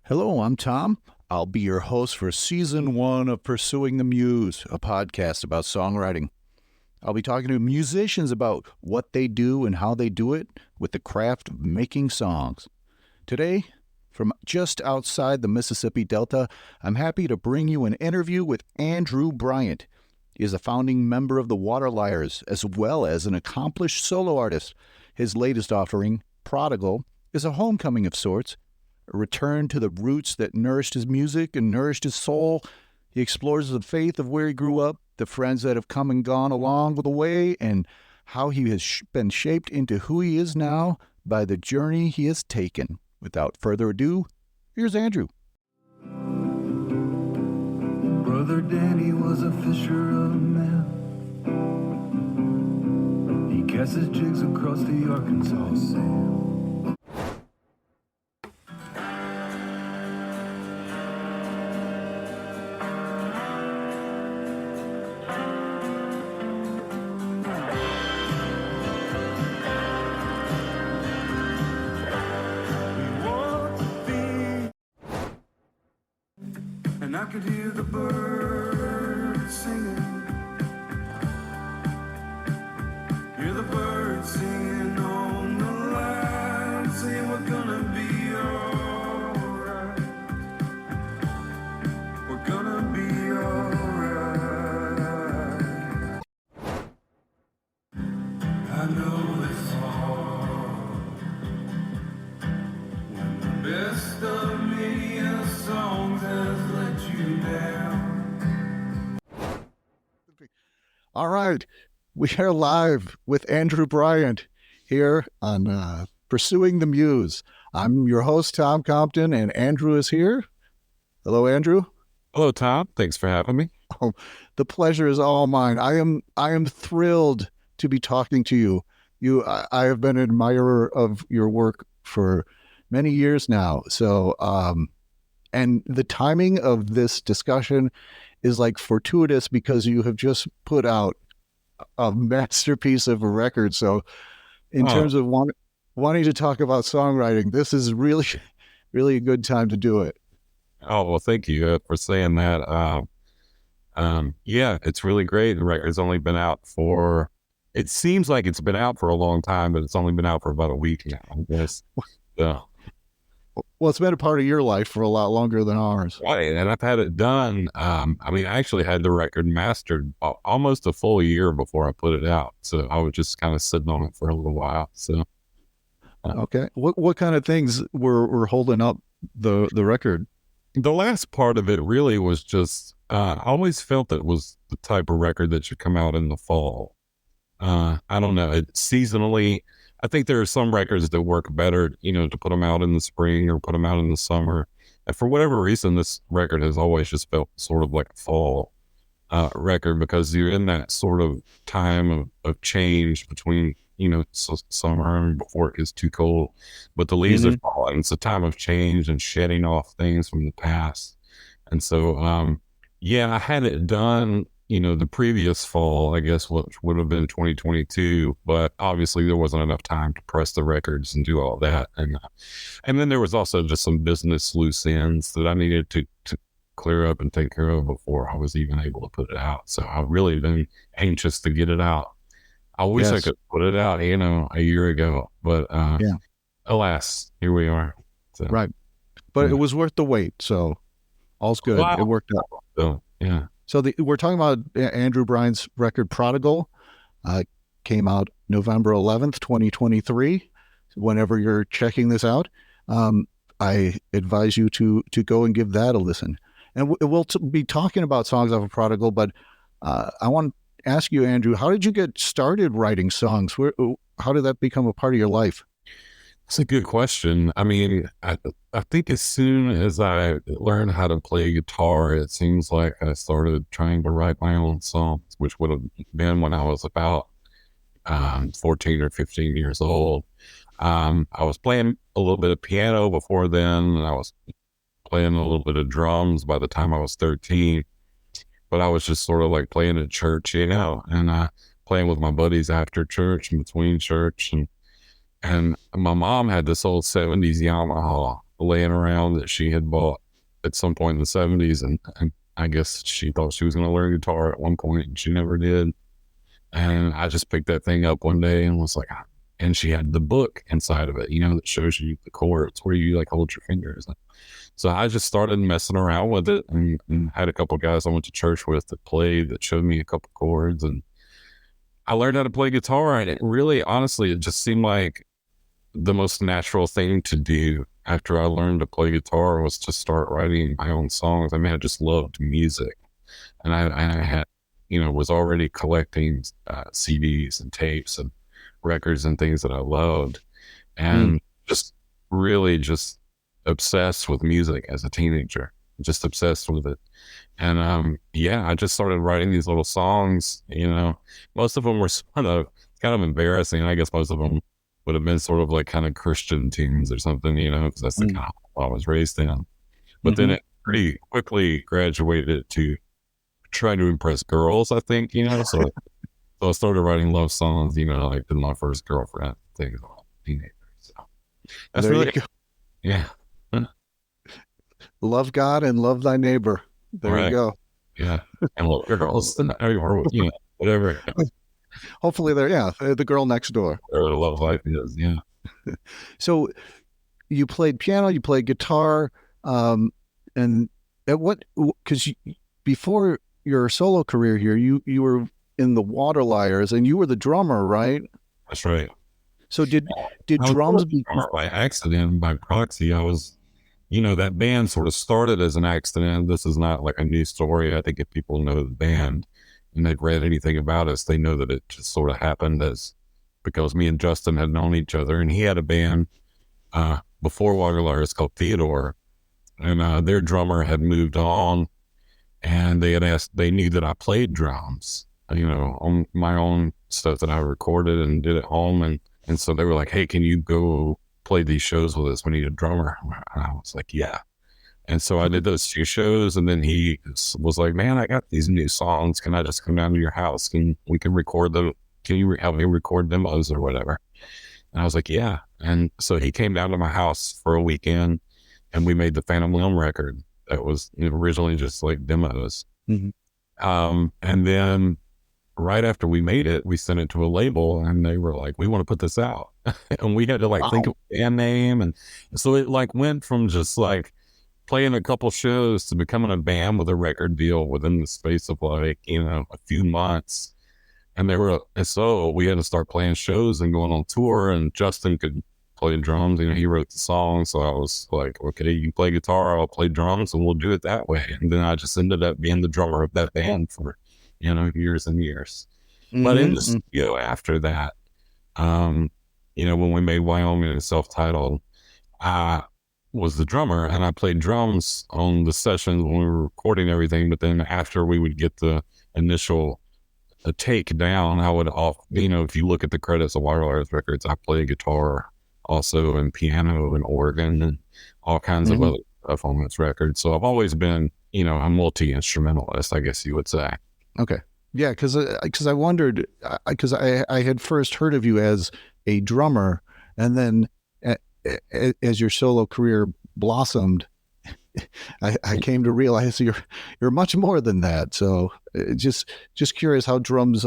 Hello, I'm Tom. I'll be your host for Season 1 of Pursuing the Muse, a podcast about songwriting. I'll be talking to musicians about what they do and how they do it with the craft of making songs. Today, from just outside the Mississippi Delta, I'm happy to bring you an interview with Andrew Bryant. He is a founding member of the Waterliars, as well as an accomplished solo artist. His latest offering, Prodigal, is a homecoming of sorts, a return to the roots that nourished his music and nourished his soul. He explores the faith of where he grew up, the friends that have come and gone along the way, and how he has been shaped into who he is now by the journey he has taken. Without further ado, here's Andrew. Brother Danny was a fisher of men. He cast his jigs across the Arkansas sand. And I could hear the birds singing. Hear the birds singing on the line, saying we're gonna be alright. We're gonna be alright. I know it's hard when the best of many songs has let you down. All right, we are live with Andrew Bryant here on Pursuing the Muse. I'm your host, Tom Compton, and Andrew is here. Hello, Andrew. Hello, Tom. Thanks for having me. Oh, the pleasure is all mine. I am thrilled to be talking to you. I have been an admirer of your work for many years now. So, and the timing of this discussion is like fortuitous because you have just put out a masterpiece of a record. So in terms of wanting to talk about songwriting, this is really, really a good time to do it. Oh, well, thank you for saying that. Yeah, it's really great. The record's only been out it seems like it's been out for a long time, but it's only been out for about a week now, I guess. So. Well, it's been a part of your life for a lot longer than ours. Right, and I've had it done. I actually had the record mastered almost a full year before I put it out. So I was just kind of sitting on it for a little while. So, okay, what kind of things were holding up the record? The last part of it really was just I always felt that it was the type of record that should come out in the fall. I don't know, seasonally. I think there are some records that work better, to put them out in the spring or put them out in the summer. And for whatever reason, this record has always just felt sort of like a fall record because you're in that sort of time of change between, summer and before it gets too cold. But the leaves are falling. It's a time of change and shedding off things from the past. And so, I had it done the previous fall, I guess, which would have been 2022, but obviously there wasn't enough time to press the records and do all that. And then there was also just some business loose ends that I needed to clear up and take care of before I was even able to put it out. So I've really been anxious to get it out. I wish I could put it out, a year ago, but alas, here we are. So, right. But it was worth the wait. So all's good. Wow. It worked out. So, yeah. So we're talking about Andrew Bryant's record Prodigal. Came out November 11th, 2023. Whenever you're checking this out, I advise you to go and give that a listen. And we'll be talking about songs off of Prodigal, but I want to ask you, Andrew, how did you get started writing songs? How did that become a part of your life? That's a good question. I think as soon as I learned how to play guitar, it seems like I started trying to write my own songs, which would have been when I was about 14 or 15 years old. I was playing a little bit of piano before then, and I was playing a little bit of drums by the time I was 13. But I was just sort of like playing at church, and playing with my buddies after church and between church. And my mom had this old 70s Yamaha laying around that she had bought at some point in the 70s. And I guess she thought she was going to learn guitar at one point and she never did. And I just picked that thing up one day and was like, and she had the book inside of it, you know, that shows you the chords where you like hold your fingers. So I just started messing around with it and had a couple of guys I went to church with that played, that showed me a couple chords, and I learned how to play guitar. And it really, honestly, it just seemed like the most natural thing to do after I learned to play guitar was to start writing my own songs. I mean, I just loved music, and I had, you know, was already collecting CDs and tapes and records and things that I loved, and just really just obsessed with music as a teenager, just obsessed with it. And I just started writing these little songs. You know, most of them were sort of kind of embarrassing. I guess most of them would have been sort of like kind of Christian tunes or something, you know, because that's the kind of I was raised in. But then it pretty quickly graduated to trying to impress girls, I think, you know. So I started writing love songs, you know, like with my first girlfriend, things like teenager. So that's there really, you go. yeah. Love God and love thy neighbor. There you go. Yeah. And love girls, or, you know, whatever. Hopefully they're, the girl next door. Or love life is, yeah. So you played piano, you played guitar, and at what, because before your solo career here, you were in the Waterliers and you were the drummer, right? That's right. So did drums by accident, by proxy? I was, you know, that band sort of started as an accident. This is not like a new story. I think if people know the band and they've read anything about us, they know that it just sort of happened as because me and Justin had known each other, and he had a band before Waterliers called Theodore, and their drummer had moved on, and they knew that I played drums, you know, on my own stuff that I recorded and did at home, and so they were like, hey, can you go play these shows with us? We need a drummer. And I was like, yeah. And so I did those 2 shows, and then he was like, man, I got these new songs. Can I just come down to your house and we can record them? Can you help me record demos or whatever? And I was like, yeah. And so he came down to my house for a weekend, and we made the Phantom Limb record that was originally just like demos. And then right after we made it, we sent it to a label, and they were like, we want to put this out. And we had to like think of a band name. And so it like went from just like playing a couple shows to becoming a band with a record deal within the space of like, you know, a few months. And so we had to start playing shows and going on tour, and Justin could play drums, you know, he wrote the song. So I was like, okay, you play guitar, I'll play drums, and we'll do it that way. And then I just ended up being the drummer of that band for, you know, years and years. But in the studio after that, you know, when we made Wyoming and self-titled, I was the drummer, and I played drums on the sessions when we were recording everything. But then after we would get the initial take down, I would you know, if you look at the credits of Waterliers Records, I play guitar also, and piano and organ and all kinds of other stuff on this record. So I've always been, you know, a multi-instrumentalist, I guess you would say. Okay. Yeah, because I wondered, because I had first heard of you as a drummer, and then as your solo career blossomed, I came to realize you're much more than that. So just curious how drums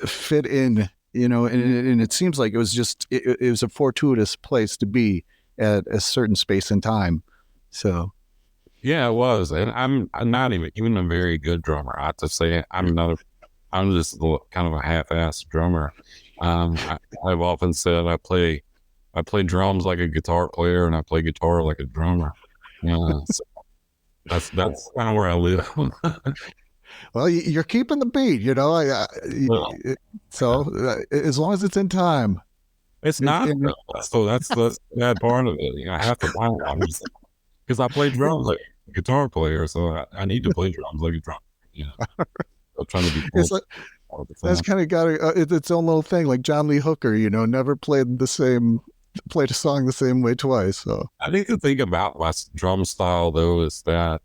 fit in, you know, and it seems like it was a fortuitous place to be at a certain space and time. So yeah, it was, and I'm not even a very good drummer. I have to say I'm just kind of a half-assed drummer. I've often said I play drums like a guitar player, and I play guitar like a drummer. So that's kind of where I live. Well, you're keeping the beat, you know. So as long as it's in time, it's not. So that's the bad part of it. You know, I have to find one because I play drums like a guitar player, so I need to play drums like a drummer. You know, I'm trying to be. That's kind of got its own little thing, like John Lee Hooker. You know, never played a song the same way twice. So I think the thing about my drum style, though, is that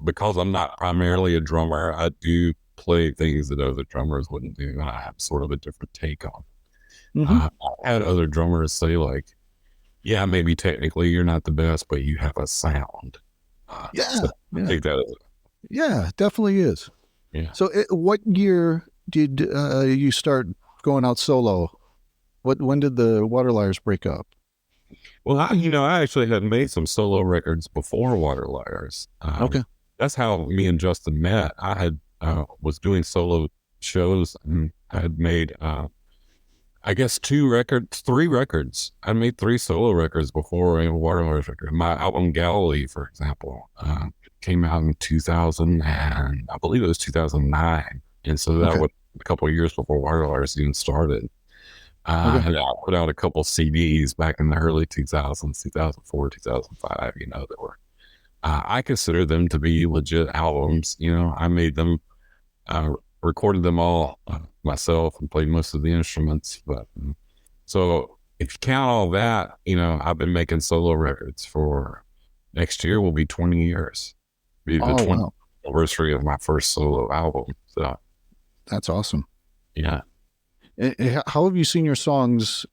because I'm not primarily a drummer, I do play things that other drummers wouldn't do, and I have sort of a different take on. I had other drummers say, like, Yeah, maybe technically you're not the best, but you have a sound. Yeah, So I yeah, think that is, yeah, definitely is. yeah. So, what year did you start going out solo? When did the Waterliars break up? Well, I actually had made some solo records before Water Liars. Okay. That's how me and Justin met. I had was doing solo shows, and I had made I guess 3 records. I made 3 solo records before a Water Liars record. My album Galilee, for example, came out in 2000, and I believe it was 2009, and so that Okay. was a couple of years before Water Liars even started. Okay. And I put out a couple CDs back in the early 2000s, 2004, 2005, that were, I consider them to be legit albums. I made them, recorded them all myself and played most of the instruments. But so if you count all that, I've been making solo records for next year will be 20 years. Be the Oh, 20th wow. anniversary of my first solo album. So, That's awesome. yeah. How have you seen your songs?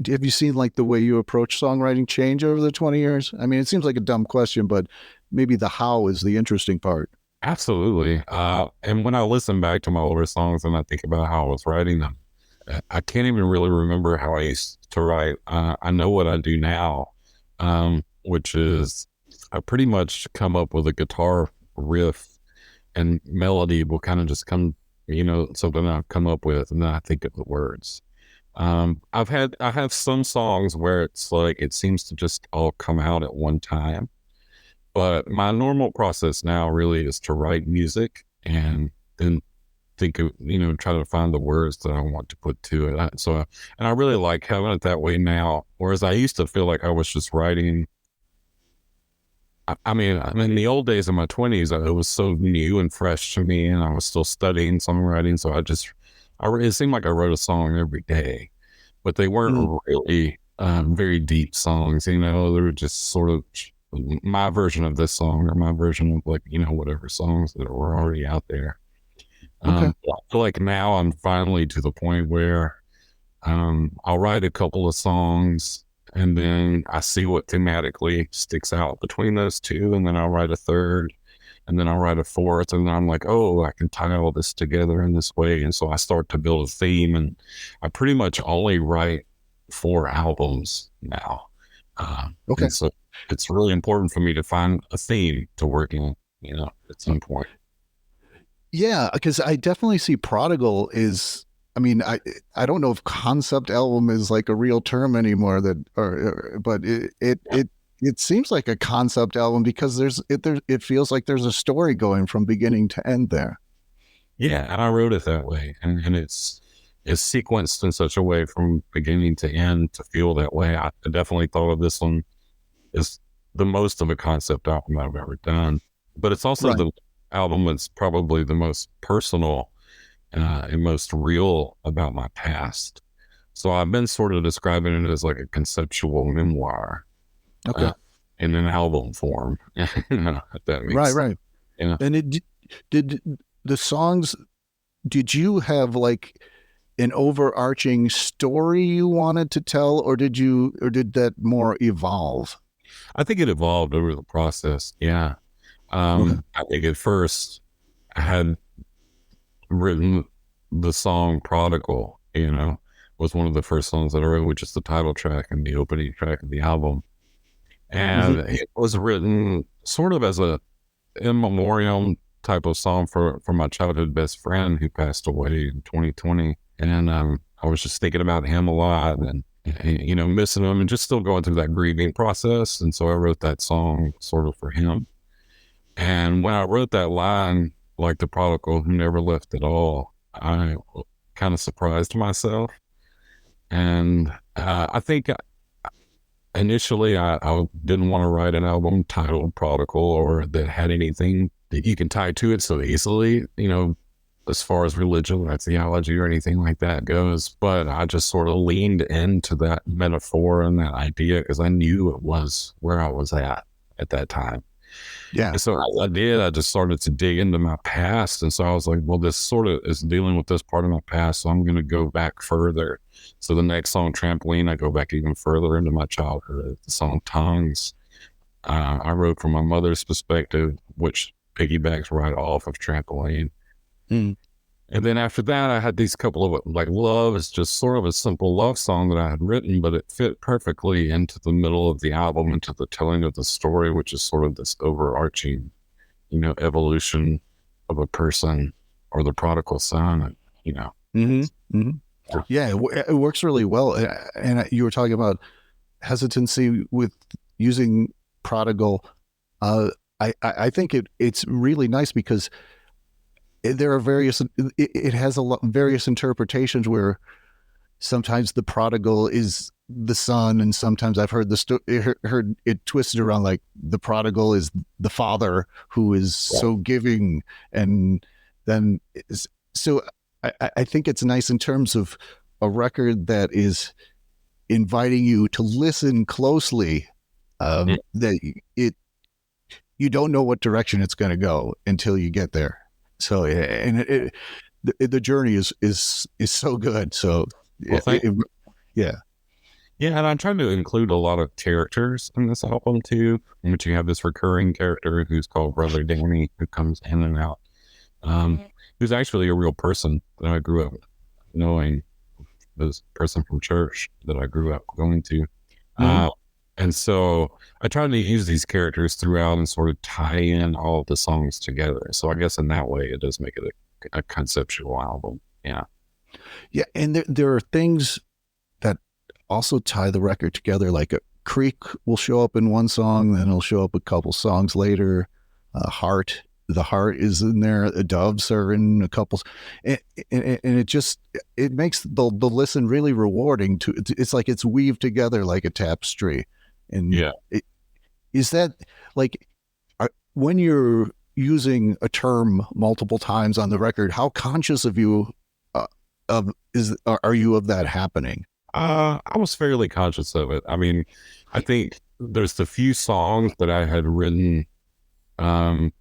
Have you seen like the way you approach songwriting change over the 20 years? I mean, it seems like a dumb question, but maybe the how is the interesting part. Absolutely. And when I listen back to my older songs and I think about how I was writing them, I can't even really remember how I used to write. I know what I do now, which is I pretty much come up with a guitar riff and melody will kind of just come, something I've come up with, and then I think of the words. I have some songs where it's like it seems to just all come out at one time. But my normal process now really is to write music and then think of, try to find the words that I want to put to it. And I really like having it that way now. Whereas I used to feel like I was just writing. I mean, in the old days of my 20s, it was so new and fresh to me, and I was still studying songwriting. So it seemed like I wrote a song every day, but they weren't really very deep songs. They were just sort of my version of this song or my version of whatever songs that were already out there. Okay. I feel like now I'm finally to the point where I'll write a couple of songs and then I see what thematically sticks out between those two, and then I'll write a third, and then I'll write a fourth, and then I'm like, oh, I can tie all this together in this way. And so I start to build a theme, and I pretty much only write 4 albums now. Okay. And so it's really important for me to find a theme to work in, at some point. Yeah, because I definitely see Prodigal is. I mean, I don't know if concept album is like a real term anymore. But it seems like a concept album because it feels like there's a story going from beginning to end there. Yeah, and I wrote it that way, and it's sequenced in such a way from beginning to end to feel that way. I definitely thought of this one as the most of a concept album I've ever done, but it's also Right. the album that's probably the most personal and most real about my past. So I've been sort of describing it as like a conceptual memoir Okay. in an album form. If that makes Right. sense. Right. Yeah. And did the songs? Did you have like an overarching story you wanted to tell, or did that more evolve? I think it evolved over the process. Yeah. Okay. I think at first I had written the song Prodigal, was one of the first songs that I wrote, which is the title track and the opening track of the album. And it was written sort of as a in memoriam type of song for my childhood best friend who passed away in 2020. And I was just thinking about him a lot and missing him and just still going through that grieving process. And so I wrote that song sort of for him. And when I wrote that line, like the prodigal who never left at all, I kind of surprised myself. And I think initially I didn't want to write an album titled Prodigal or that had anything that you can tie to it so easily, as far as religion or theology or anything like that goes. But I just sort of leaned into that metaphor and that idea because I knew it was where I was at that time. Yeah. And so as I did, I just started to dig into my past. And so I was like, well, this sort of is dealing with this part of my past. So I'm going to go back further. So the next song, Trampoline, I go back even further into my childhood. The song Tongues, I wrote from my mother's perspective, which piggybacks right off of Trampoline. Mm. And then after that, I had these couple of, like, Love is just sort of a simple love song that I had written, but it fit perfectly into the middle of the album, into the telling of the story, which is sort of this overarching, evolution of a person, or the prodigal son, Mm-hmm. Mm-hmm. Yeah, it works really well. And you were talking about hesitancy with using Prodigal. I think it's really nice because there are it has various interpretations where sometimes the prodigal is the son, and sometimes I've heard heard it twisted around, like the prodigal is the father who is so giving. And then so I think it's nice in terms of a record that is inviting you to listen closely, that you don't know what direction it's going to go until you get there. So, and the journey is so good. So, Well, yeah. Yeah, and I tried to include a lot of characters in this album too, in which you have this recurring character who's called Brother Danny, who comes in and out, who's actually a real person that I grew up knowing, this person from church that I grew up going to. And so I tried to use these characters throughout and sort of tie in all of the songs together. So I guess in that way, it does make it a conceptual album. Yeah. Yeah. And there are things that also tie the record together, like a creek will show up in one song, then it'll show up a couple songs later. The heart is in there. The doves are in a couple, and it makes the listen really rewarding. It's like it's weaved together like a tapestry. And yeah, is that like when you're using a term multiple times on the record, how conscious of you are you of that happening? I was fairly conscious of it. I mean, I think there's the few songs that I had written that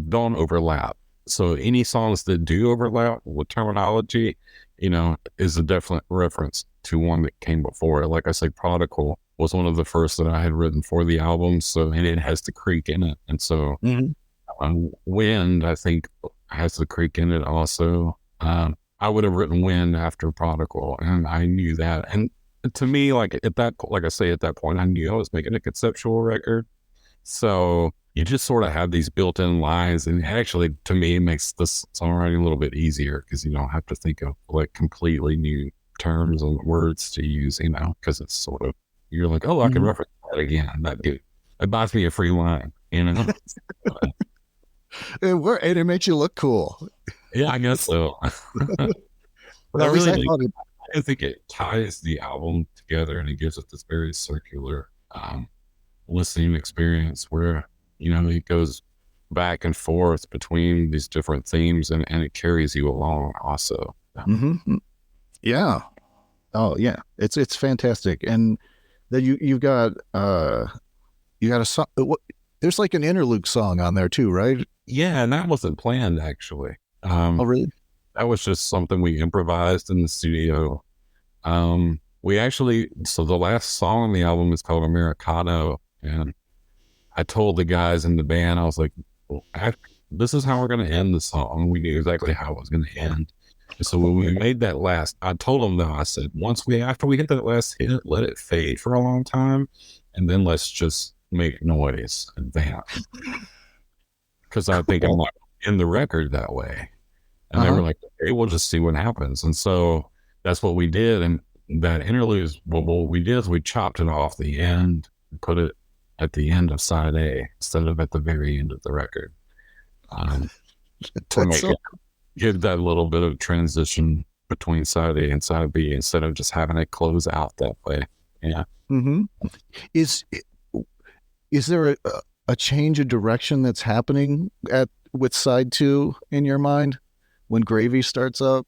don't overlap. So any songs that do overlap with terminology, is a definite reference to one that came before. Like I say, Prodigal was one of the first that I had written for the album. So, and it has the creek in it. And so Wind, I think, has the creek in it also. I would have written Wind after Prodigal, and I knew that. And to me, like at that point, I knew I was making a conceptual record. So you just sort of have these built-in lines, and actually, to me, it makes this songwriting a little bit easier because you don't have to think of like completely new terms and words to use, because it's sort of, you're like, oh, I can reference that again. It buys me a free line, and it makes you look cool. Yeah, I guess so. But I think it ties the album together, and it gives it this very circular listening experience where, it goes back and forth between these different themes, and it carries you along also. Mm-hmm. Yeah. Oh yeah. It's fantastic. And then you've got a song. There's like an interlude song on there too, right? Yeah. And that wasn't planned actually. Oh really? That was just something we improvised in the studio. So the last song on the album is called Americano, and I told the guys in the band, I was like, this is how we're going to end the song. We knew exactly how it was going to end. And so when we made that I told them though, I said, after we hit that last hit, let it fade for a long time, and then let's just make noise and vamp. Because I think I'm like in the record that way. And they were like, okay, we'll just see what happens. And so that's what we did. And that interlude, what we did is we chopped it off the end and put it at the end of side A instead of at the very end of the record. Give that little bit of transition between side A and side B instead of just having it close out that way. Yeah. Mm-hmm. Is there a change of direction that's happening with side 2 in your mind when Gravy starts up?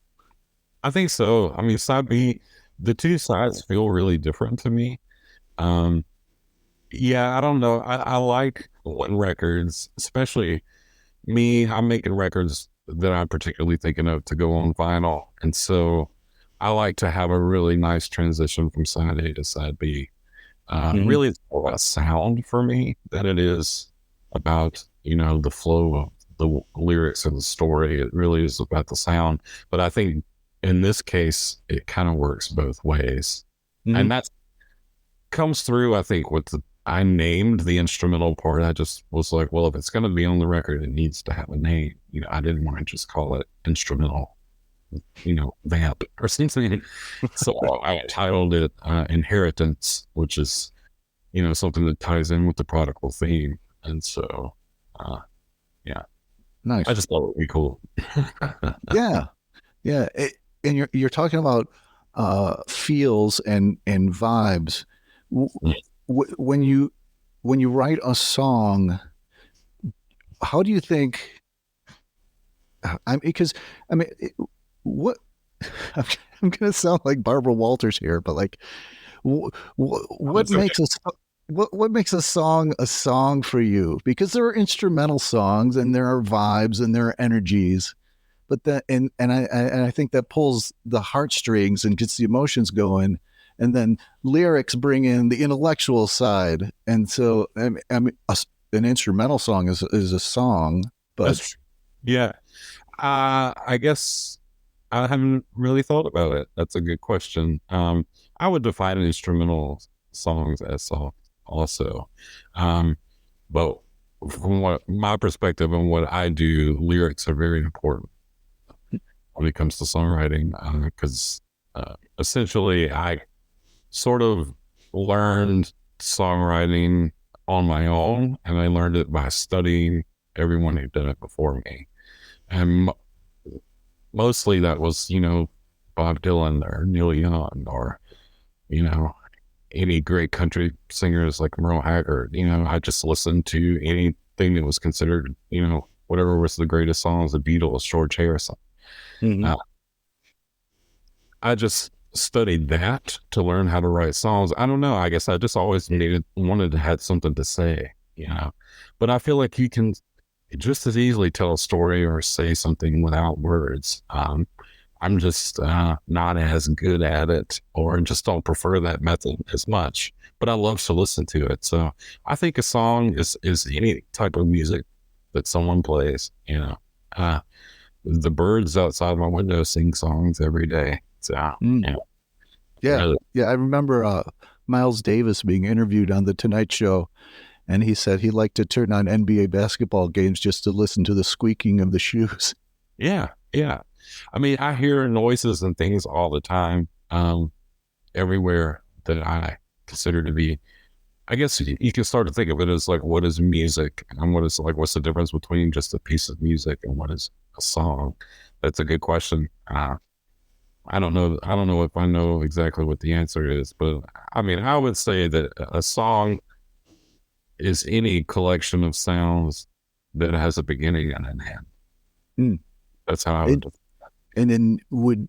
I think so. I mean, side B, the two sides feel really different to me. Yeah, I don't know. I like when records, especially me, I'm making records that I'm particularly thinking of to go on vinyl. And so I like to have a really nice transition from side A to side B. Mhm. Really, it's more about sound for me than it is about, the flow of the lyrics and the story. It really is about the sound. But I think in this case, it kind of works both ways. Mhm. And that comes through, I think, I named the instrumental part. I just was like, well, if it's going to be on the record, it needs to have a name. I didn't want to just call it instrumental, vamp or something. So I titled it Inheritance, which is, something that ties in with the Prodigal theme. And so, yeah, Nice. I just thought it would be cool. Yeah. Yeah. And you're talking about feels and vibes. When you write a song, how do you think? Because what I'm going to sound like Barbara Walters here, but like, what makes us what makes a song for you? Because there are instrumental songs and there are vibes and there are energies, but that and I think that pulls the heartstrings and gets the emotions going, and then lyrics bring in the intellectual side. And so an instrumental song is a song, but yeah. I guess I haven't really thought about it. That's a good question. I would define instrumental songs as songs also. But from what my perspective and what I do, lyrics are very important when it comes to songwriting, because essentially I sort of learned songwriting on my own, and I learned it by studying everyone who did it before me. And mostly that was, Bob Dylan or Neil Young or, any great country singers like Merle Haggard. I just listened to anything that was considered, whatever was the greatest songs, the Beatles, George Harrison. Mhm. I just studied that to learn how to write songs. I don't know. I guess I just always wanted to have something to say, but I feel like you can just as easily tell a story or say something without words. I'm just not as good at it, or just don't prefer that method as much, but I love to listen to it. So I think a song is any type of music that someone plays. The birds outside my window sing songs every day. So Yeah. I remember Miles Davis being interviewed on the Tonight Show, and he said he liked to turn on NBA basketball games just to listen to the squeaking of the shoes. Yeah. I mean, I hear noises and things all the time, everywhere that I consider to be. I guess you can start to think of it as like, what is music, and what's the difference between just a piece of music and what is a song? That's a good question. I don't know if I know exactly what the answer is, but I mean, I would say that a song is any collection of sounds that has a beginning and an end. Mm. That's how I would. And then would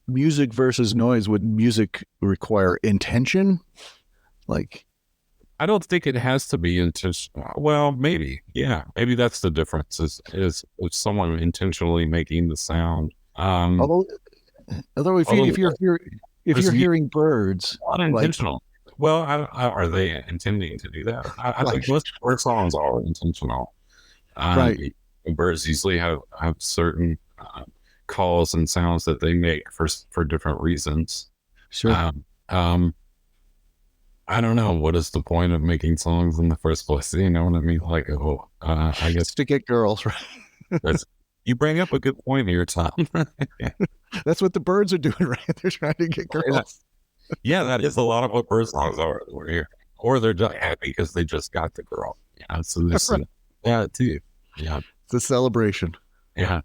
music versus noise, would music require intention? Like, I don't think it has to be intentional. Well, maybe. Yeah. Maybe that's the difference is someone intentionally making the sound. although if you're hearing birds, unintentional. Well, are they intending to do that? I think most bird songs are intentional. Right. Birds usually have certain calls and sounds that they make for different reasons. Sure. I don't know, what is the point of making songs in the first place? You know what I mean? Like, I guess to get girls, right? You bring up a good point here, Tom. That's what the birds are doing, right? They're trying to get girls. Yeah, that is a lot of what bird songs are. We're here, or they're just happy because they just got the girl. So this, Right. Yeah, too. Yeah, It's a celebration. yeah.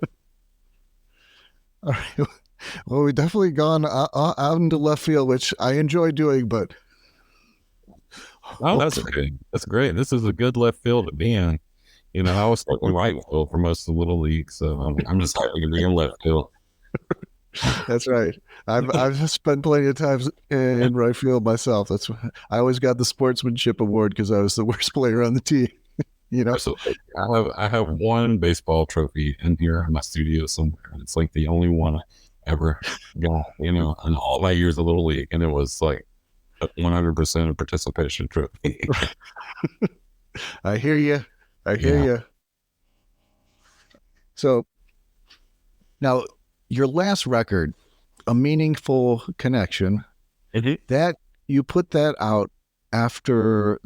All right. Well, we've definitely gone out into left field, which I enjoy doing, but Oh, that's good. That's great. This is a good left field to be in. I was stuck in right field for most of the little league, so I'm just happy to be in left field. That's right. I've spent plenty of times in right field myself. That's why I always got the sportsmanship award because I was the worst player on the team. You know, Absolutely. I have one baseball trophy in here in my studio somewhere. It's like the only one I ever got, you know, in all my years of Little League. And it was like a 100% participation trophy. I hear you. I hear Yeah. you. So now, your last record, A Meaningful Connection, that you put that out after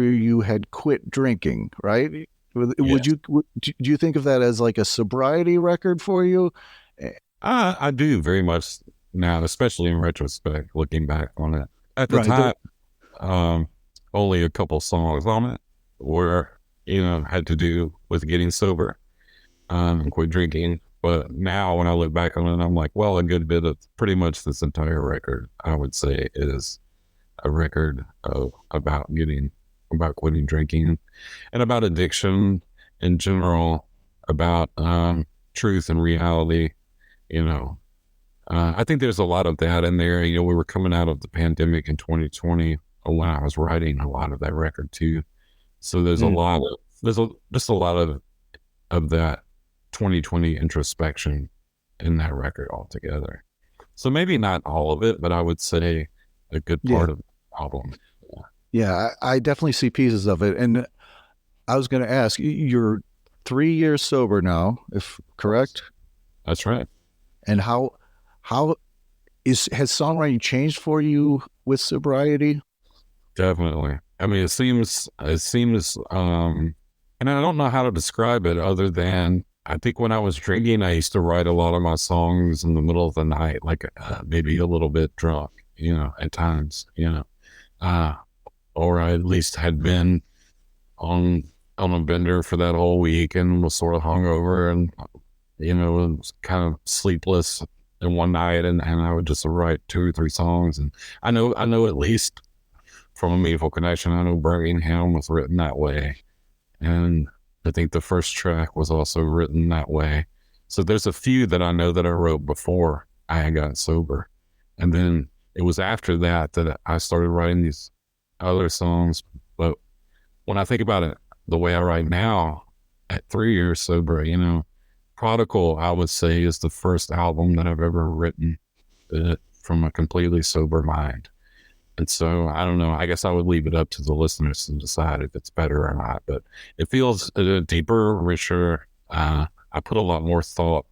you had quit drinking, right? Would Yes. do you think of that as like a sobriety record for you? I do very much now, especially in retrospect, looking back on it. At the Right. time, only a couple songs on it were, you know, had to do with getting sober, and quit drinking. But now when I look back on it, I'm like, well, a good bit of pretty much this entire record, I would say, is a record about quitting drinking and about addiction in general, about truth and reality, you know. I think there's a lot of that in there. You know, we were coming out of the pandemic in 2020 when I was writing a lot of that record too. So there's just a lot of that 2020 introspection in that record altogether. So maybe not all of it, but I would say a good part of the album. Yeah, I definitely see pieces of it. And I was going to ask, you're 3 years sober now, if correct? That's right. And how has songwriting changed for you with sobriety? Definitely. I mean, it seems, and I don't know how to describe it other than I think when I was drinking, I used to write a lot of my songs in the middle of the night, like maybe a little bit drunk, you know, at times, you know, or I at least had been on a bender for that whole week and was sort of hungover and, you know, was kind of sleepless in one night, and I would just write 2 or 3 songs. And I know at least from A Meaningful Connection, I know Birmingham was written that way. And I think the first track was also written that way. So there's a few that I know that I wrote before I got sober. And then it was after that that I started writing these other songs. But when I think about it, the way I write now at 3 years sober, you know, Prodigal, I would say, is the first album that I've ever written from a completely sober mind. And so I don't know, I guess I would leave it up to the listeners to decide if it's better or not, but it feels deeper, richer. I put a lot more thought.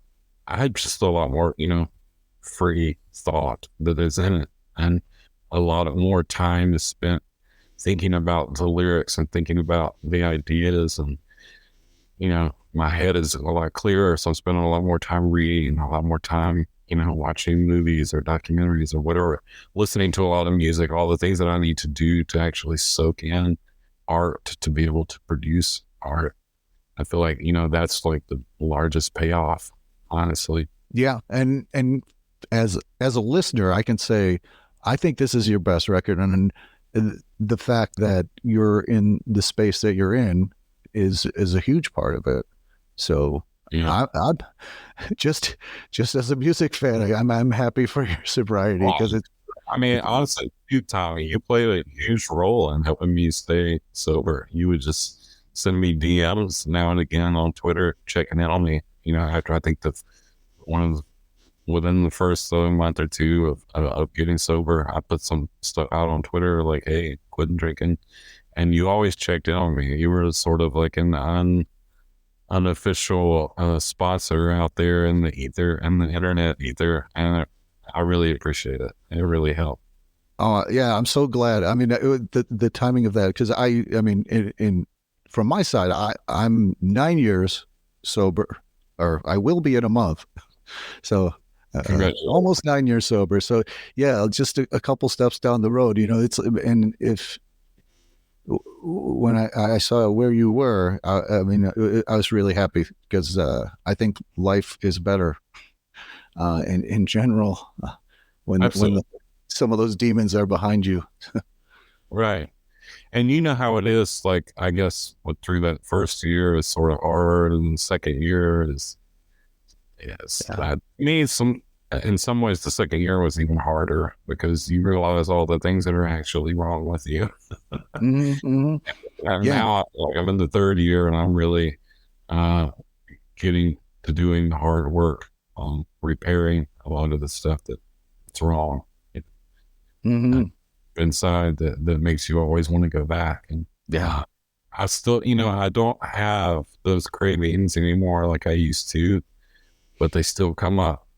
I had just a lot more, you know, free thought that is in it. And a lot of more time is spent thinking about the lyrics and thinking about the ideas. And, you know, my head is a lot clearer. So I'm spending a lot more time reading, a lot more time, you know, watching movies or documentaries or whatever, listening to a lot of music, all the things that I need to do to actually soak in art, to be able to produce art. I feel like, you know, that's like the largest payoff, honestly. Yeah. And as a listener, I can say, I think this is your best record. And the fact that you're in the space that you're in is a huge part of it. So Yeah. I'd just as a music fan, I'm happy for your sobriety because it's. I mean, honestly, you, Tommy, you played a huge role in helping me stay sober. You would just send me DMs now and again on Twitter, checking in on me. You know, after I think within the first month or two of getting sober, I put some stuff out on Twitter like, "Hey, quitting drinking," and you always checked in on me. You were sort of like an unofficial sponsor out there in the ether and the internet ether, and I really appreciate it. It really helped. Oh yeah, I'm so glad. I mean, the timing of that, because I mean, in from my side, I'm 9 years sober, or I will be in a month, so almost 9 years sober. So yeah, just a couple steps down the road, you know. It's, and if when I saw where you were, I mean, I was really happy because I think life is better in general when some of those demons are behind you. Right. And you know how it is, like, I guess through that first year is sort of hard, and the second year is, yes, that needs some in some ways, the second year was even harder because you realize all the things that are actually wrong with you. Mm-hmm. And Yeah. now, like, I'm in the third year, and I'm really getting to doing the hard work on repairing a lot of the stuff that's wrong Mm-hmm. inside that makes you always want to go back. And Yeah. I still, I don't have those cravings anymore like I used to, but they still come up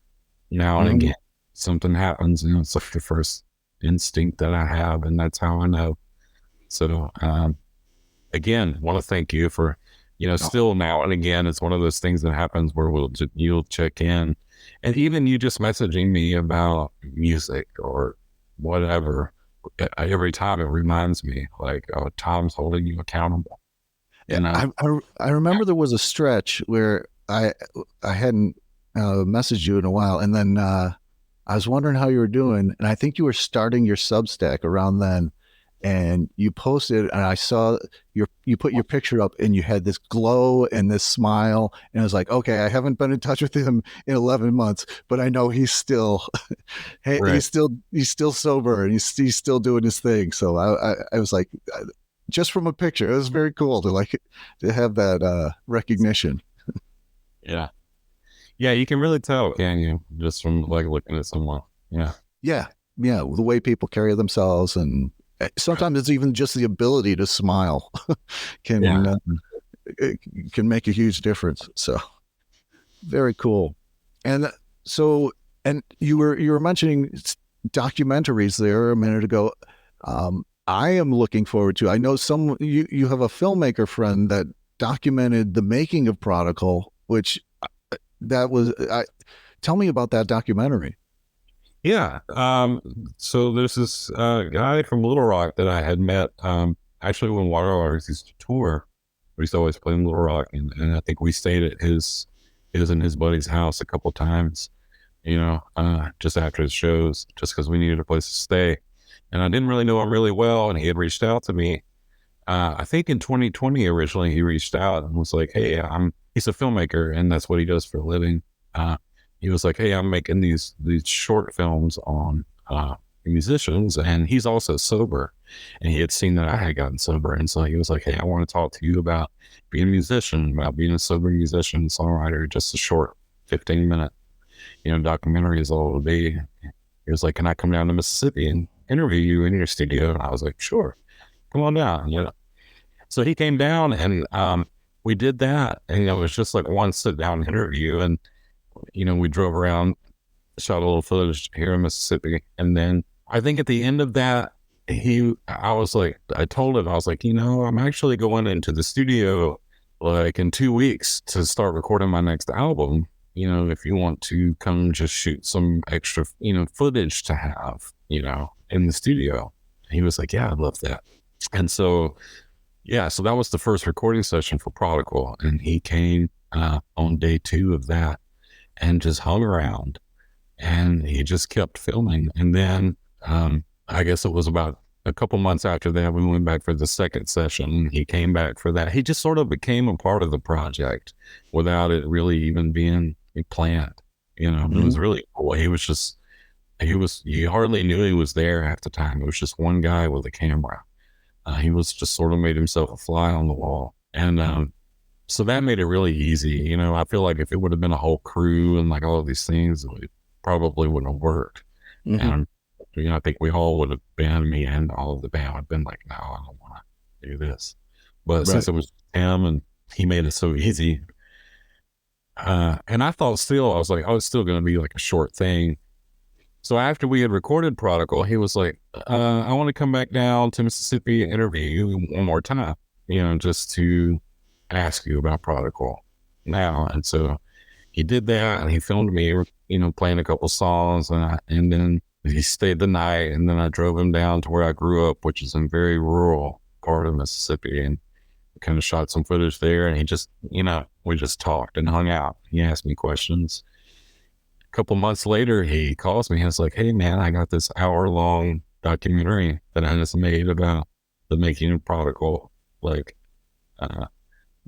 now and Mhm. again. Something happens, it's like the first instinct that I have, and that's how I know. So, again, want to thank you for, still now and again, it's one of those things that happens where you'll check in, and even you just messaging me about music or whatever, every time it reminds me, like, oh, Tom's holding you accountable. Yeah, And I remember there was a stretch where I hadn't messaged you in a while, and then I was wondering how you were doing, and I think you were starting your Substack around then, and you posted, and I saw you put your picture up, and you had this glow and this smile, and I was like, okay, I haven't been in touch with him in 11 months, but I know he's still, hey, Right. he's still sober, and he's still doing his thing. So I was like, just from a picture, it was very cool to have that recognition. yeah, you can really tell, can you, just from like looking at someone. Yeah. Yeah, the way people carry themselves, and sometimes it's even just the ability to smile can it can make a huge difference. So very cool. And so, and you were mentioning documentaries there a minute ago. I am looking forward to. I know you have a filmmaker friend that documented the making of Prodigal, which that was. Tell me about that documentary. Yeah. So there's this guy from Little Rock that I had met actually when Waterlords used to tour. We used to always play in Little Rock, and I think we stayed at his and his buddy's house a couple times, just after his shows, just because we needed a place to stay. And I didn't really know him really well, and he had reached out to me. I think in 2020 originally he reached out and was like, "Hey, he's a filmmaker, and that's what he does for a living." He was like, "Hey, I'm making these short films on musicians," and he's also sober, and he had seen that I had gotten sober, and so he was like, "Hey, I want to talk to you about being a musician, about being a sober musician, songwriter, just a short 15-minute, documentary is all it'll be." He was like, "Can I come down to Mississippi and interview you in your studio?" And I was like, "Sure, come on down." So he came down, and we did that, and it was just like one sit down interview, and we drove around, shot a little footage here in Mississippi. And then I think at the end of that, I told him, I was like, I'm actually going into the studio like in 2 weeks to start recording my next album. If you want to come just shoot some extra, footage to have, in the studio. And he was like, "Yeah, I'd love that." And so, so that was the first recording session for Prodigal. And he came on day 2 of that, and just hung around, and he just kept filming. And then I guess it was about a couple months after that, we went back for the second session. He came back for that. He just sort of became a part of the project without it really even being planned. It was really cool. You hardly knew he was there half the time. It was just one guy with a camera. He was just sort of made himself a fly on the wall. And so that made it really easy. I feel like if it would have been a whole crew and like all of these things, it probably wouldn't have worked. Mm-hmm. And I think we all would have been, me and all of the band would have been like, "No, I don't want to do this." But since it was him and he made it so easy, and I thought I was like, "Oh, it's still going to be like a short thing." So after we had recorded Prodigal, he was like, "I want to come back down to Mississippi and interview you one more time, just to ask you about Prodigal now." And so he did that, and he filmed me, playing a couple songs, and then he stayed the night, and then I drove him down to where I grew up, which is in a very rural part of Mississippi, and kind of shot some footage there. And he just, we just talked and hung out. He asked me questions. A couple months later, he calls me and it's like, "Hey man, I got this hour-long documentary that I just made about the making of Prodigal. Like,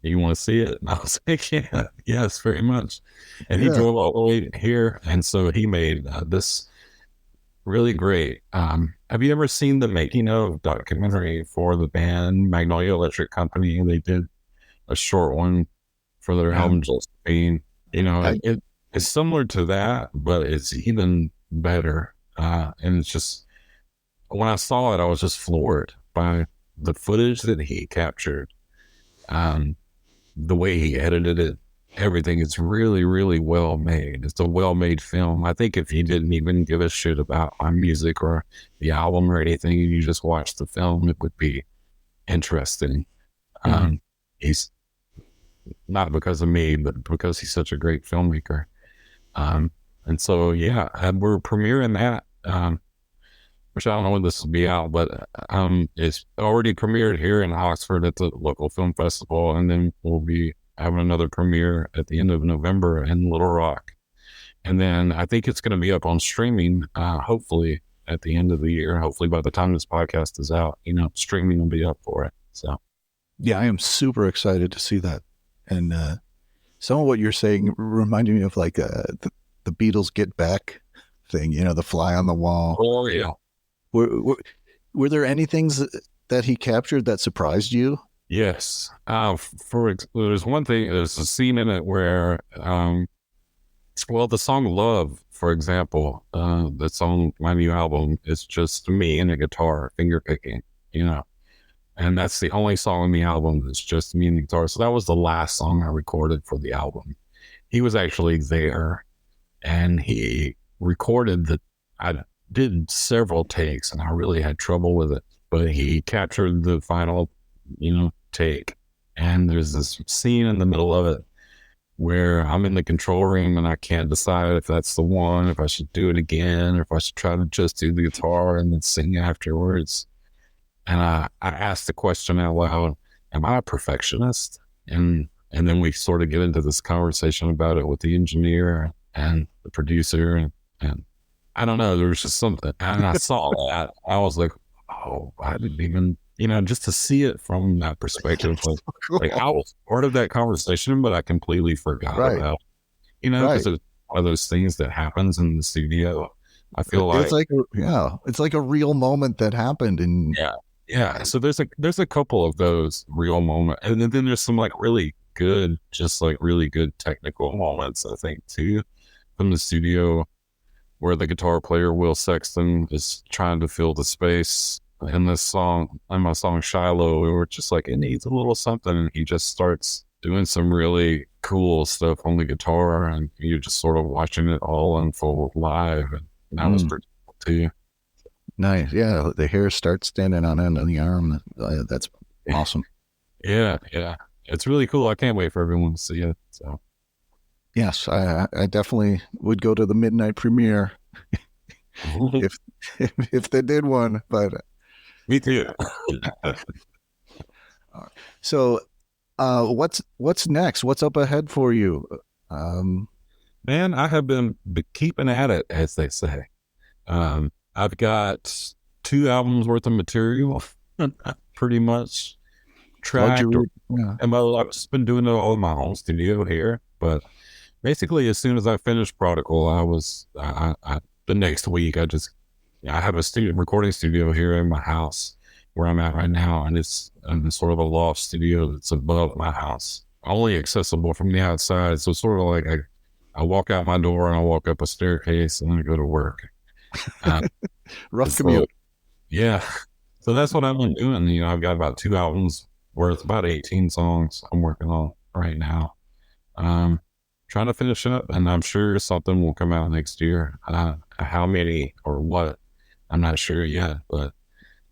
You want to see it?" And I was like, "Yeah, yes, very much." And he Yeah. drove all the way here, and so he made this really great. Have you ever seen the making of documentary for the band Magnolia Electric Company? They did a short one for their Yeah. album Josephine. I, It's similar to that, but it's even better. And it's just, when I saw it, I was just floored by the footage that he captured, the way he edited it. Everything is really, really well made. It's a well made film. I think if you didn't even give a shit about my music or the album or anything, and you just watched the film, it would be interesting. He's not because of me, but because he's such a great filmmaker. And so, yeah, we're premiering that, which I don't know when this will be out, but it's already premiered here in Oxford at the local film festival. And then we'll be having another premiere at the end of November in Little Rock. And then I think it's going to be up on streaming, hopefully at the end of the year. Hopefully by the time this podcast is out, streaming will be up for it. So, yeah, I am super excited to see that. And some of what you're saying reminded me of like the Beatles Get Back thing, the fly on the wall. oh, yeah. Were there any things that he captured that surprised you? Yes. There's one thing, there's a scene in it where, the song Love, for example, that's on my new album, is just me and a guitar finger picking, and that's the only song on the album that's just me and the guitar. So that was the last song I recorded for the album. He was actually there, and he recorded that. I did several takes and I really had trouble with it, but he captured the final, take. And there's this scene in the middle of it where I'm in the control room and I can't decide if that's the one, if I should do it again, or if I should try to just do the guitar and then sing afterwards. And I asked the question out loud, am I a perfectionist? And then we sort of get into this conversation about it with the engineer and the producer, and I don't know, there was just something. And I saw that. I was like, oh, I didn't even, just to see it from that perspective. Like I was part of that conversation, but I completely forgot about it. Because it's one of those things that happens in the studio. I feel like it's like a real moment that happened. And yeah. So there's a couple of those real moments, and then there's some like really good technical moments, I think, too, from the studio, where the guitar player Will Sexton is trying to fill the space in my song Shiloh. We were just like, it needs a little something, and he just starts doing some really cool stuff on the guitar, and you're just sort of watching it all unfold live, and that was pretty cool too. Nice. Yeah, the hair starts standing on end on the arm. That's awesome. Yeah. It's really cool. I can't wait for everyone to see it. So, yes, I definitely would go to the midnight premiere if they did one. But me too. So, what's next? What's up ahead for you? Man, I have been keeping at it, as they say. I've got 2 albums worth of material, pretty much tracked. And I've just been doing it all in my home studio here. But basically, as soon as I finished Prodigal, the next week, I have a recording studio here in my house where I'm at right now, and it's sort of a loft studio that's above my house, only accessible from the outside. So it's sort of like I walk out my door and I walk up a staircase and I go to work. Rough commute. Yeah. So that's what I've been doing. I've got about 2 albums worth, about 18 songs I'm working on right now. Trying to finish up, and I'm sure something will come out next year. How many or what, I'm not sure yet, but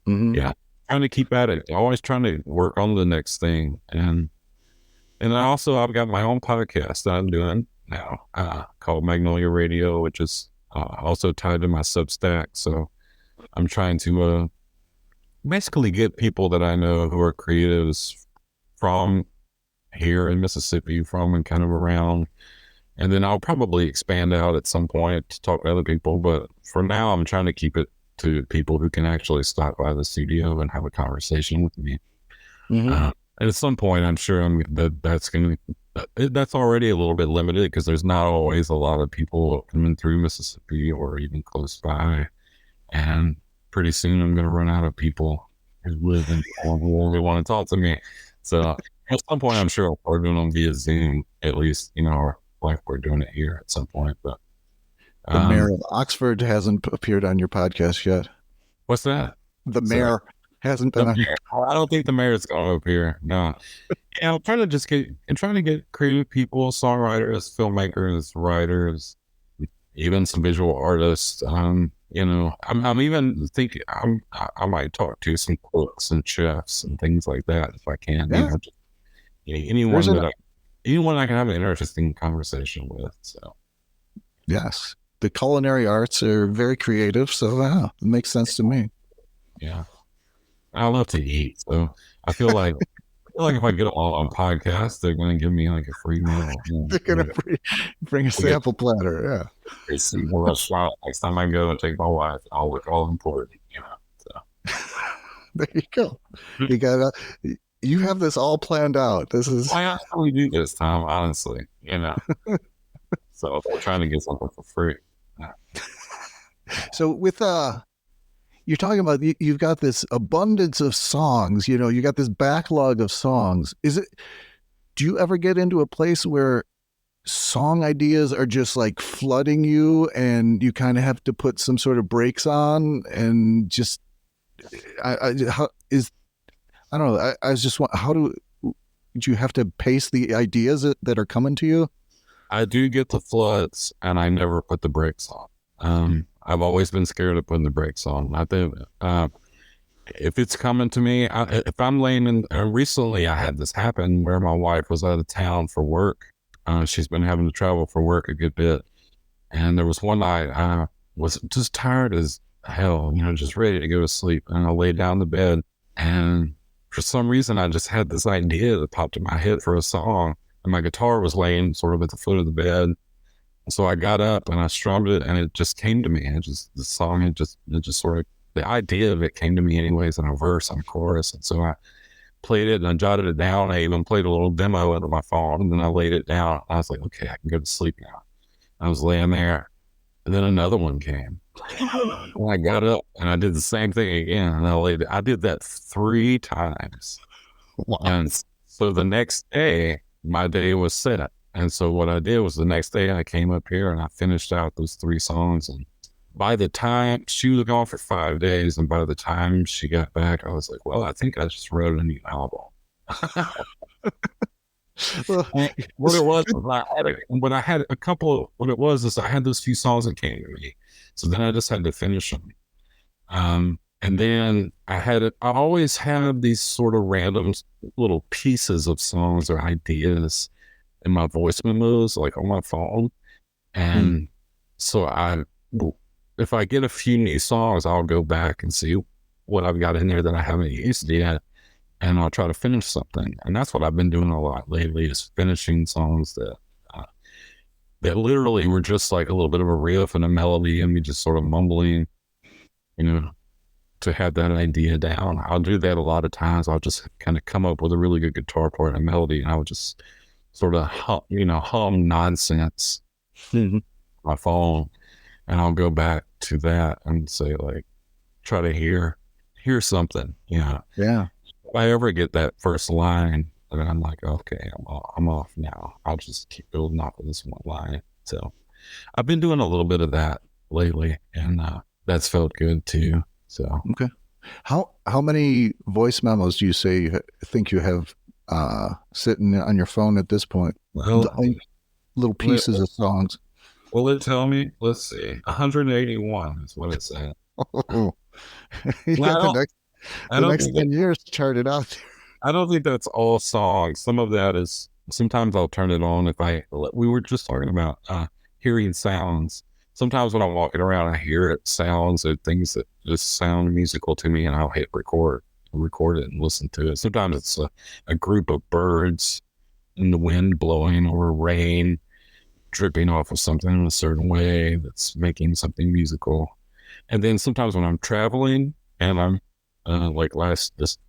yeah, trying to keep at it. Always trying to work on the next thing. And I've got my own podcast that I'm doing now, called Magnolia Radio, which is also tied to my Substack. So I'm trying to basically get people that I know who are creatives from here in Mississippi, from and kind of around. And then I'll probably expand out at some point to talk to other people. But for now, I'm trying to keep it to people who can actually stop by the studio and have a conversation with me. at some point, I'm sure that's already a little bit limited because there's not always a lot of people coming through Mississippi or even close by. And pretty soon I'm going to run out of people who live in who only want to talk to me. So at some point, I'm sure I'll start doing them via Zoom, at least, or like we're doing it here at some point. But the mayor of Oxford hasn't appeared on your podcast yet. What's that? The mayor hasn't been on. I don't think the mayor's going to appear. No. Yeah, I'm trying to get creative people, songwriters, filmmakers, writers, even some visual artists. I'm even thinking I might talk to some cooks and chefs and things like that if I can. Yeah. Anyone I can have an interesting conversation with. So yes, the culinary arts are very creative, so it makes sense to me. Yeah, I love to eat, so I feel like if I get on a podcast, they're going to give me like a free meal. They're going to bring a sample platter. Yeah. Next time I go and take my wife, I'll look all important. So. There you go. You have this all planned out. This is. I actually do this time, honestly. So if we're trying to get something for free. So with you're talking about you've got this abundance of songs, you got this backlog of songs. Do you ever get into a place where song ideas are just like flooding you and you kind of have to put some sort of brakes on and just, I don't know. I was just do you have to pace the ideas that are coming to you? I do get the floods and I never put the brakes on. I've always been scared of putting the brakes on. I think if it's coming to me, if I'm laying in, recently I had this happen where my wife was out of town for work. She's been having to travel for work a good bit. And there was one night I was just tired as hell, just ready to go to sleep. And I laid down in the bed and for some reason I just had this idea that popped in my head for a song. And my guitar was laying sort of at the foot of the bed. So I got up and I strummed it and it just came to me. The song had just sort of, the idea of it came to me anyways in a verse and a chorus. And so I played it and I jotted it down. I even played a little demo into my phone and then I laid it down. I was like, okay, I can go to sleep now. I was laying there and then another one came. And I got up and I did the same thing again. And I did that 3 times. Wow. And so the next day, my day was set. And so what I did was the next day I came up here and I finished out those 3 songs. And by the time she was gone for 5 days, and by the time she got back, I was like, well, I think I just wrote a new album. What it was I had a couple, what it was is I had those few songs that came to me. So then I just had to finish them. And then I always have these sort of random little pieces of songs or ideas in my voice memos, like on my phone. And so if I get a few new songs, I'll go back and see what I've got in there that I haven't used yet. And I'll try to finish something. And that's what I've been doing a lot lately, is finishing songs that literally were just like a little bit of a riff and a melody and me just sort of mumbling, to have that idea down. I'll do that a lot of times. I'll just kind of come up with a really good guitar part and a melody, and I would just sort of hum nonsense on my phone, and I'll go back to that and say, like, try to hear something. Yeah. If I ever get that first line, then I'm like, okay, I'm off now. I'll just keep building off of this one line. So I've been doing a little bit of that lately, and that's felt good too. So okay, how many voice memos do you say you think you have sitting on your phone at this point? Well, little pieces of songs. Will it tell me? Let's see. 181 is what it said. Oh. You got the next 10 years charted out. I don't think that's all songs. Some of that is, sometimes I'll turn it on we were just talking about hearing sounds. Sometimes when I'm walking around, I hear sounds or things that just sound musical to me, and I'll hit record it and listen to it. Sometimes it's a group of birds in the wind blowing, or rain dripping off of something in a certain way that's making something musical. And then sometimes when I'm traveling and I'm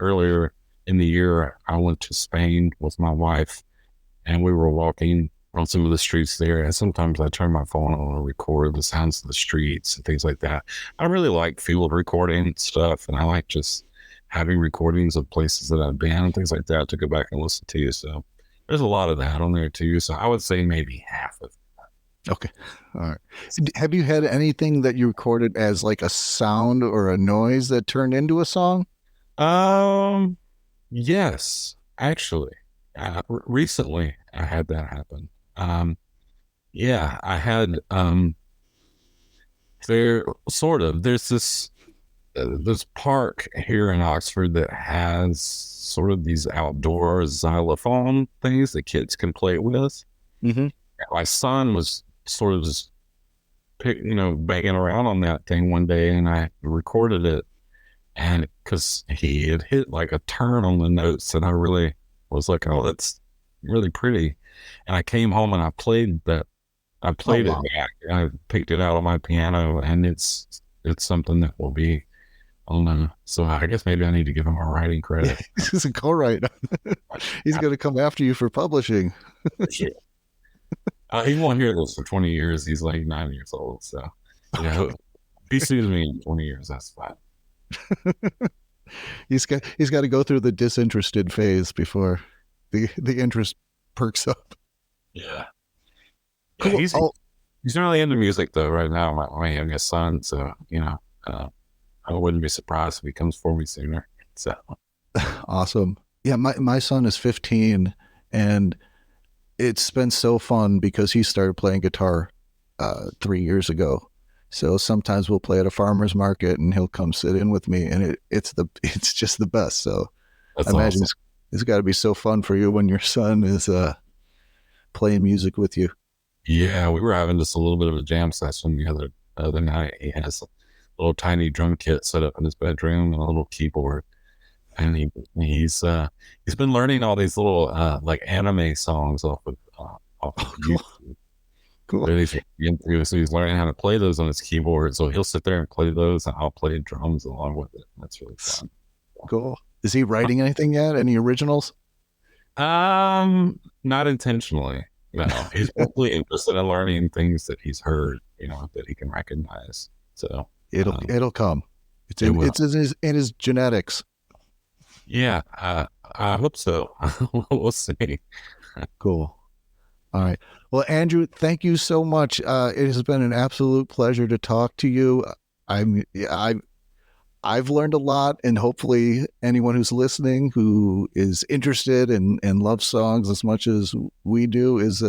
earlier in the year I went to Spain with my wife, and we were walking on some of the streets there. And sometimes I turn my phone on and record the sounds of the streets and things like that. I really like field recording stuff, and I like just having recordings of places that I've been and things like that to go back and listen to. So there's a lot of that on there too. So I would say maybe half of it. Okay. All right. Have you had anything that you recorded as like a sound or a noise that turned into a song? Yes, actually, recently I had that happen. Yeah, I had, there's this park here in Oxford that has sort of these outdoor xylophone things that kids can play with. Mm-hmm. My son was sort of just banging around on that thing one day, and I recorded it, and because he had hit like a turn on the notes, and I really was like, oh, that's really pretty. And I came home and I played that. I played it back. I picked it out on my piano, and it's something that will be on. So I guess maybe I need to give him a writing credit. He's a co-writer. He's going to come after you for publishing. Yeah. He won't hear this for 20 years. He's like 9 years old. So, if he sues me in 20 years, that's fine. He's got to go through the disinterested phase before the interest perks up. Yeah. Cool. He's really into music though right now, my youngest son. So, I wouldn't be surprised if he comes for me sooner. So awesome. Yeah, my son is 15, and it's been so fun because he started playing guitar 3 years ago. So sometimes we'll play at a farmer's market, and he'll come sit in with me, and it's just the best. So that's I imagine awesome. it's got to be so fun for you when your son is playing music with you. Yeah, we were having just a little bit of a jam session the other night. He has a little tiny drum kit set up in his bedroom and a little keyboard, and he's been learning all these little like anime songs off of YouTube. Cool. So he's learning how to play those on his keyboard. So he'll sit there and play those, and I'll play drums along with it. That's really fun. Cool. Is he writing anything yet? Any originals? Not intentionally. No, he's probably interested in learning things that he's heard, that he can recognize. So it'll come. It's in his genetics. Yeah, I hope so. We'll see. Cool. All right. Well, Andrew, thank you so much. It has been an absolute pleasure to talk to you. I've learned a lot, and hopefully anyone who's listening who is interested and loves songs as much as we do is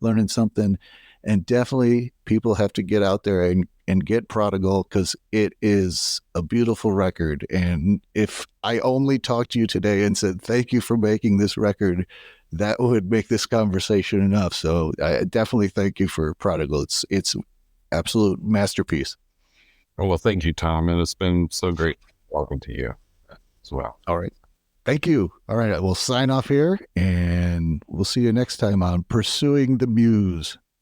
learning something. And definitely people have to get out there and get Prodigal, because it is a beautiful record. And if I only talked to you today and said, thank you for making this record, that would make this conversation enough. So I definitely thank you for Prodigal. It's absolute masterpiece. Oh, well, thank you, Tom. And it's been so great talking to you as well. All right. Thank you. All right. We'll sign off here, and we'll see you next time on Pursuing the Muse.